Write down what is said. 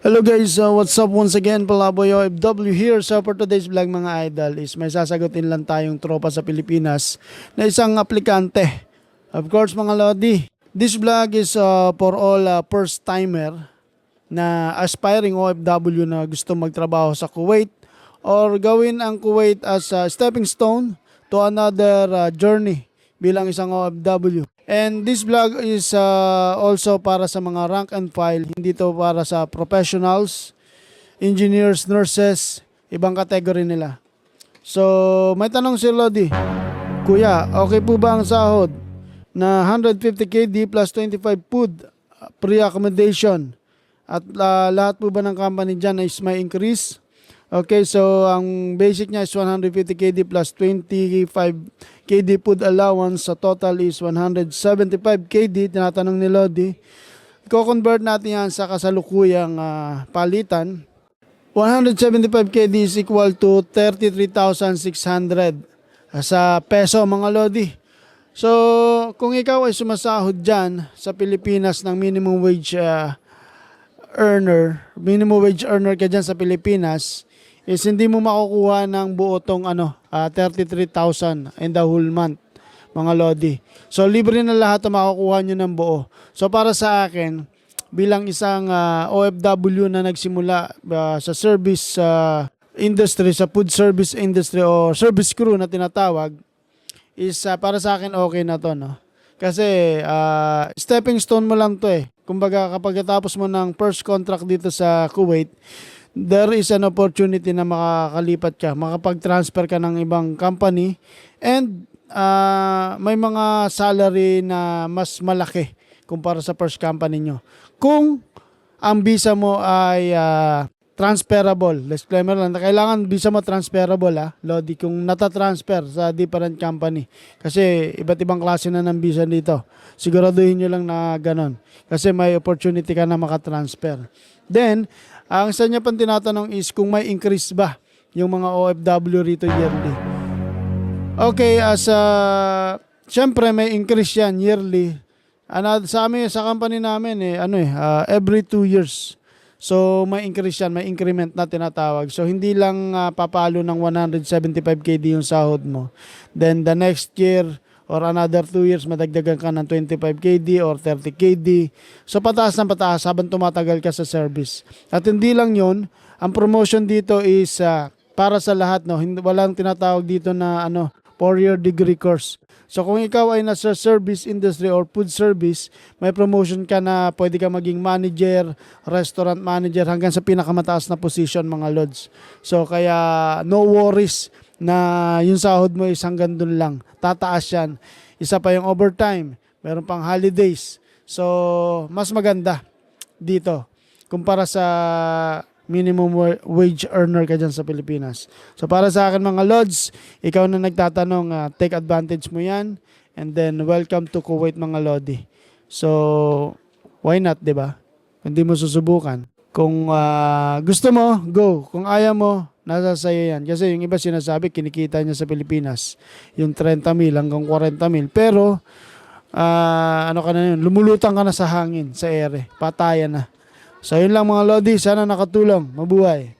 Hello guys, what's up once again? Palaboy OFW here. So for today's vlog mga idol is may sasagutin lang tayong tropa sa Pilipinas na isang aplikante. Of course mga lodi, this vlog is for all first timer na aspiring OFW na gusto magtrabaho sa Kuwait or gawin ang Kuwait as a stepping stone to another journey bilang isang OFW. And this vlog is also para sa mga rank and file, hindi to para sa professionals, engineers, nurses, ibang category nila. So, may tanong si Lodi, Kuya, okay po ba ang sahod na 150 KD plus 25 food pre-accommodation at lahat po ba ng company dyan is may increase? Okay, so ang basic niya is 150 KD plus 25 KD food allowance. So total is 175 KD. Tinatanong ni Lodi. I-convert natin yan sa kasalukuyang palitan. 175 KD is equal to 33,600 sa peso mga Lodi. So kung ikaw ay sumasahod dyan sa Pilipinas ng minimum wage earner ka dyan sa Pilipinas, is hindi mo makukuha ng buo tong 33,000 in the whole month mga Lodi. So libre na lahat ang makukuha nyo ng buo. So para sa akin, bilang isang OFW na nagsimula sa service industry, sa food service industry o service crew na tinatawag, is para sa akin okay na to, no? Kasi stepping stone mo lang to eh. Kumbaga kapag tapos mo ng first contract dito sa Kuwait, there is an opportunity na makakalipat ka, makapag-transfer ka ng ibang company, and may mga salary na mas malaki kumpara sa first company nyo. Kung ang visa mo ay transferable, disclaimer lang, kailangan visa mo transferable Lodi, kung nata-transfer sa different company. Kasi iba't ibang klase na ng visa dito. Siguraduhin nyo lang na ganon. Kasi may opportunity ka na makatransfer. Then, ang isa niya pang tinatanong is kung may increase ba yung mga OFW rito yearly. Okay, syempre may increase yan yearly. Sa amin, sa company namin every 2 years. So may increase yan, may increment na tinatawag. So hindi lang papalo ng 175 KD yung sahod mo. Then the next year or another 2 years, madagdagan ka ng 25 KD or 30 KD. So pataas ng pataas habang tumatagal ka sa service. At hindi lang yun, ang promotion dito is para sa lahat, no? Walang tinatawag dito na 4-year degree course. So kung ikaw ay nasa service industry or food service, may promotion ka na pwede ka maging manager, restaurant manager, hanggang sa pinakamataas na position mga lods. So kaya no worries na yung sahod mo is hanggang dun lang. Tataas yan. Isa pa yung overtime. Meron pang holidays. So, mas maganda dito kumpara sa minimum wage earner ka dyan sa Pilipinas. So, para sa akin mga lods, ikaw na nagtatanong, take advantage mo yan. And then, welcome to Kuwait mga lodi. So, why not, diba? Hindi mo susubukan. Kung gusto mo, go. Kung ayaw mo, nasa sayo yan. Kasi yung iba sinasabi, kinikita niya sa Pilipinas yung 30,000 hanggang 40,000. Pero, ka na yun, lumulutang ka na sa hangin, sa ere. Patayan na. So, yun lang mga lodi. Sana nakatulong. Mabuhay.